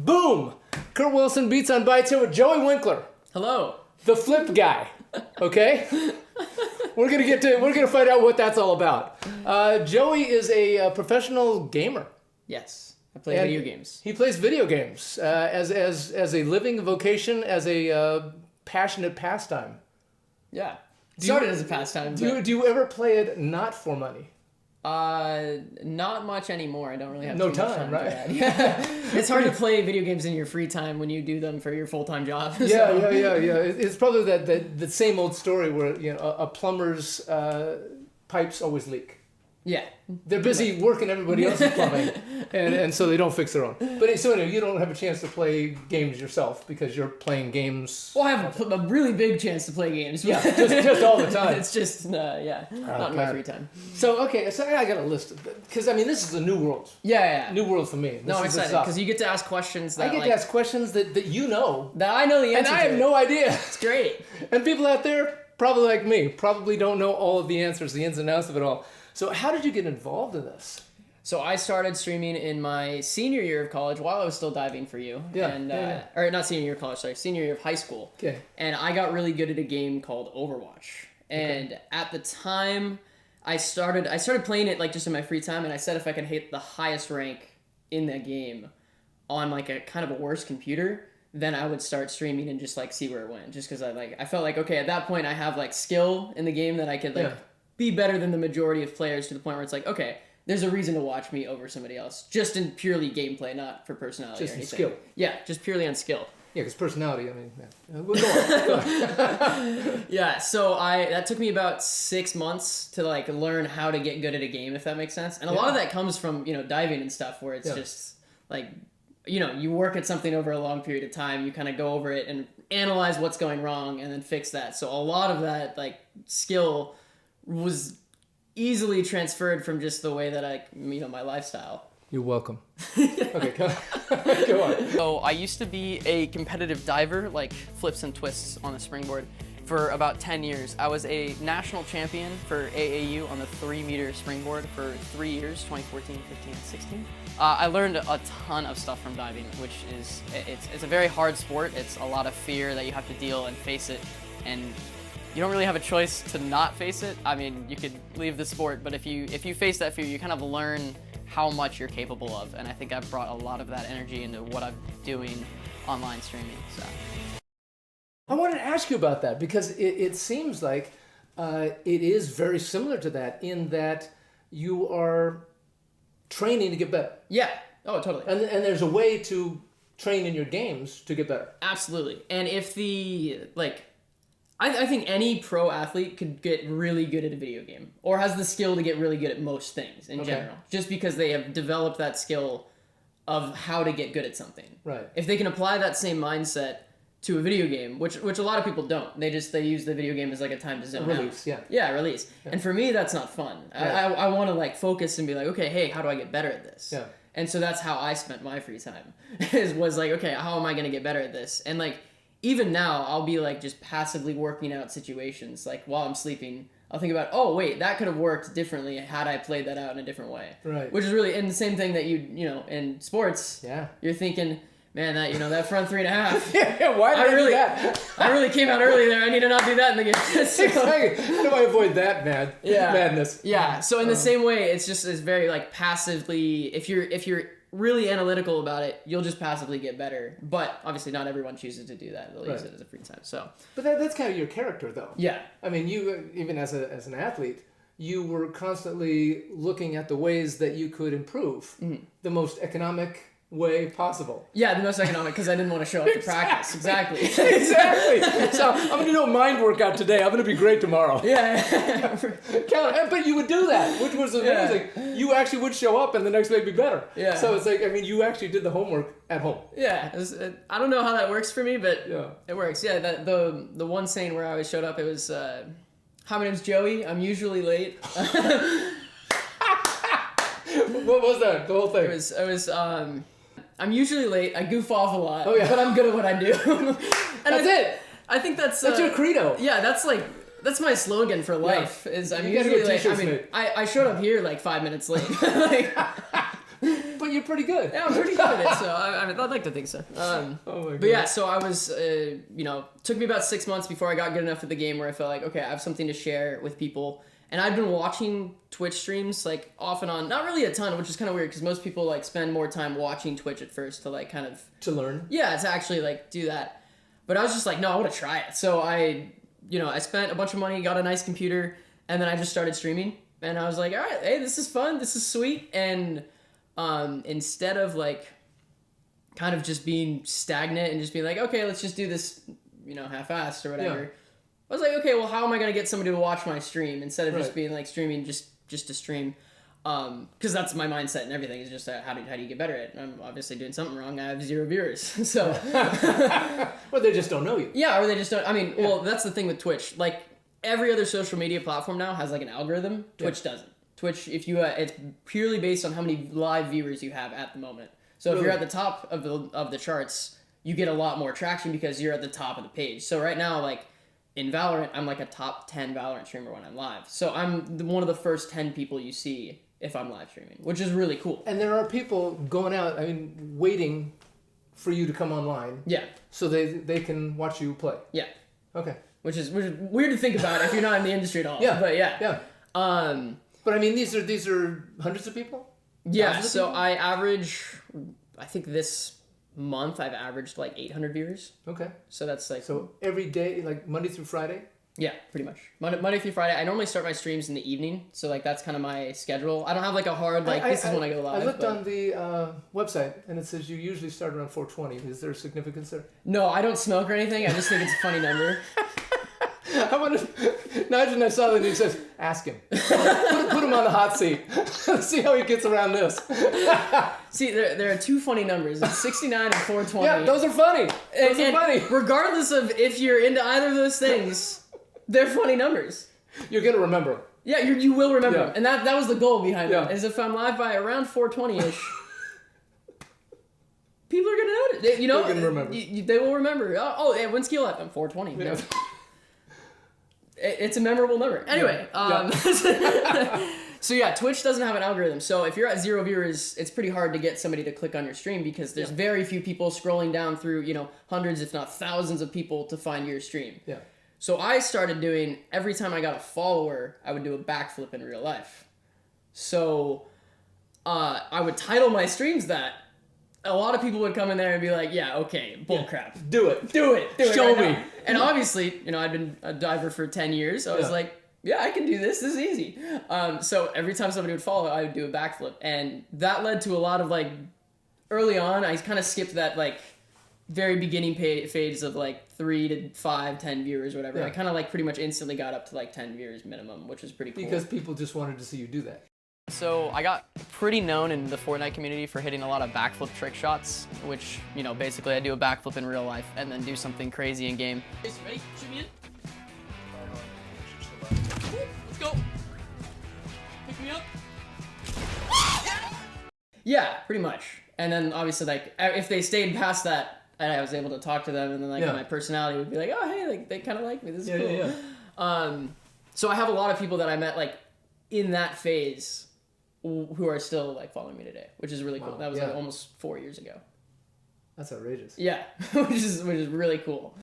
Boom! Kurt Wilson beats on bites here with Joey Winkler, Hello. the flip guy. Okay, we're gonna find out what that's all about. Joey is a professional gamer. Yes, I play video games. He plays video games as a living vocation, as a passionate pastime. Yeah, started as a pastime. Do you ever play it not for money? Not much anymore. I don't really have No too much time, time right? for that. Yeah. It's hard to play video games in your free time when you do them for your full-time job. Yeah. It's probably that same old story where a plumber's pipes always leak. Yeah. They're busy working everybody else's plumbing, and so they don't fix their own. But so anyway, you don't have a chance to play games yourself because you're playing games. Well, I have a really big chance to play games. Yeah, just all the time. It's just, not in my free time. So I got a list because this is a new world. Yeah. New world for me. I'm excited because you get to ask questions that I get to ask questions that you know. That I know the answer and I to. have no idea. It's great. And people out there, probably like me, probably don't know all of the answers, the ins and outs of it all. So how did you get involved in this? So I started streaming in my senior year of college while I was still diving for you. Or not senior year of college, sorry, senior year of high school. Okay. And I got really good at a game called Overwatch. And at the time, I started playing it like just in my free time, and I said if I could hit the highest rank in that game on like a kind of a worse computer, then I would start streaming and just like see where it went. Just because I felt like, okay, at that point I have like skill in the game that I could be better than the majority of players to the point where it's like, okay, there's a reason to watch me over somebody else. Just in purely gameplay, not for personality just or anything. Skill. Yeah, just purely on skill. Yeah, because personality, We'll go on. Yeah, so that took me about 6 months to like learn how to get good at a game, if that makes sense. And a lot of that comes from, diving and stuff where it's just like, you work at something over a long period of time, you kind of go over it and analyze what's going wrong and then fix that. So a lot of that like skill was easily transferred from just the way that my lifestyle. You're welcome. Okay, go on. So I used to be a competitive diver, like flips and twists on the springboard, for about 10 years. I was a national champion for AAU on the 3-meter springboard for 3 years, 2014, 15, and 16. I learned a ton of stuff from diving, which is, it's a very hard sport. It's a lot of fear that you have to deal and face it, and you don't really have a choice to not face it. You could leave the sport, but if you face that fear, you kind of learn how much you're capable of, and I think I've brought a lot of that energy into what I'm doing online streaming. So I wanted to ask you about that because it seems like it is very similar to that in that you are training to get better. Yeah. Oh, totally. And there's a way to train in your games to get better. Absolutely. And if I think any pro athlete could get really good at a video game or has the skill to get really good at most things in general, just because they have developed that skill of how to get good at something. Right. If they can apply that same mindset to a video game, which a lot of people don't. They use the video game as like a time to zone release, out. Yeah, release. Yeah. And for me, that's not fun. Right. I want to like focus and be like, okay, hey, how do I get better at this? Yeah. And so that's how I spent my free time. was like, okay, how am I going to get better at this? And like, even now, I'll be like just passively working out situations. Like while I'm sleeping, I'll think about, oh wait, that could have worked differently had I played that out in a different way. Right. Which is really, and the same thing that in sports. Yeah. You're thinking, man, that front 3.5. Yeah. Why did I do that? I really came out early there. I need to not do that in the game. Exactly. How do I avoid that madness? Yeah. So in the same way, it's very like passively. If you're really analytical about it, you'll just passively get better. But obviously not everyone chooses to do that. They'll use it as a free time. So, but that's kind of your character though. Yeah. You, even as an athlete, you were constantly looking at the ways that you could improve the most economic way possible. Yeah, the most economic, because I didn't want to show up to practice. Exactly. Exactly. So I'm going to do a mind workout today. I'm going to be great tomorrow. Yeah. But you would do that, which was amazing. Yeah. You actually would show up and the next day be better. Yeah. So it's like, you actually did the homework at home. Yeah. I don't know how that works for me, but it works. Yeah, the one saying where I always showed up, it was, hi, my name's Joey. I'm usually late. What was that? The whole thing? It was I'm usually late. I goof off a lot, but I'm good at what I do. And that's it. I think that's your credo. Yeah, that's my slogan for life. Is I'm you usually late. I showed up here like 5 minutes late. But you're pretty good. Yeah, I'm pretty good at it, so I'd like to think so. Oh my God. But yeah, so I was, took me about 6 months before I got good enough at the game where I felt like, okay, I have something to share with people. And I'd been watching Twitch streams, like, off and on. Not really a ton, which is kind of weird, because most people, like, spend more time watching Twitch at first to, like, kind of... To learn? Yeah, to actually, like, do that. But I was just like, no, I want to try it. So I spent a bunch of money, got a nice computer, and then I just started streaming. And I was like, all right, hey, this is fun, this is sweet. And instead of, like, kind of just being stagnant and just being like, okay, let's just do this, half-assed or whatever... Yeah. I was like, okay, well, how am I going to get somebody to watch my stream instead of just being like streaming just to stream? Because that's my mindset and everything is just how do you get better at it? And I'm obviously doing something wrong. I have 0 viewers. So, or they just don't know you. Yeah, or they just don't. I mean, well, that's the thing with Twitch. Like every other social media platform now has like an algorithm. Twitch doesn't. Twitch, if you it's purely based on how many live viewers you have at the moment. So if you're at the top of the charts, you get a lot more traction because you're at the top of the page. So right now, like. In Valorant, I'm like a top 10 Valorant streamer when I'm live. So I'm one of the first 10 people you see if I'm live streaming, which is really cool. And there are people going out, waiting for you to come online. Yeah. So they can watch you play. Yeah. Okay. Which is weird to think about if you're not in the industry at all. Yeah. But yeah. Yeah. But these are hundreds of people? Yeah. So people? I average, I think this month I've averaged like 800 viewers. Okay. So that's like... So every day, like Monday through Friday? Yeah, pretty much. Monday through Friday. I normally start my streams in the evening, so like that's kind of my schedule. I don't have like a hard, this is when I go live. I looked on the website, and it says you usually start around 4:20. Is there significance there? No, I don't smoke or anything. I just think it's a funny number. I want to imagine I saw that and he says, ask him. Put him on the hot seat. See how he gets around this. See, there are two funny numbers. It's 69 and 420. Yeah, those are funny. Those are funny. Regardless of if you're into either of those things, they're funny numbers. You're going to remember them. Yeah, you will remember them. And that was the goal behind it. Is if I'm live by around 420-ish, people are going to notice. They're going to remember. They will remember. When's Keeoh live? I'm 420. Yeah. It's a memorable number. Anyway, so yeah, Twitch doesn't have an algorithm. So if you're at 0 viewers, it's pretty hard to get somebody to click on your stream because there's very few people scrolling down through, hundreds, if not thousands of people to find your stream. Yeah. So I started doing, every time I got a follower, I would do a backflip in real life. So I would title my streams that. A lot of people would come in there and be like, yeah, okay, bullcrap. Do it. Show me. Now. And obviously, I'd been a diver for 10 years. So I was like, yeah, I can do this. This is easy. So every time somebody would follow, I would do a backflip. And that led to a lot of, early on, I kind of skipped that, very beginning phase of, 3 to 5, 10 viewers or whatever. Yeah. I kind of, pretty much instantly got up to, 10 viewers minimum, which was pretty cool. Because people just wanted to see you do that. So I got pretty known in the Fortnite community for hitting a lot of backflip trick shots, which, basically I do a backflip in real life and then do something crazy in game. Ready? Shoot me in. Let's go. Pick me up. Yeah, pretty much. And then obviously, if they stayed past that, I was able to talk to them, and then my personality would be like, oh hey, they kind of like me. This is cool. Yeah. So I have a lot of people that I met in that phase who are still following me today, which is really cool. That was almost 4 years ago. That's outrageous. Yeah, which is really cool.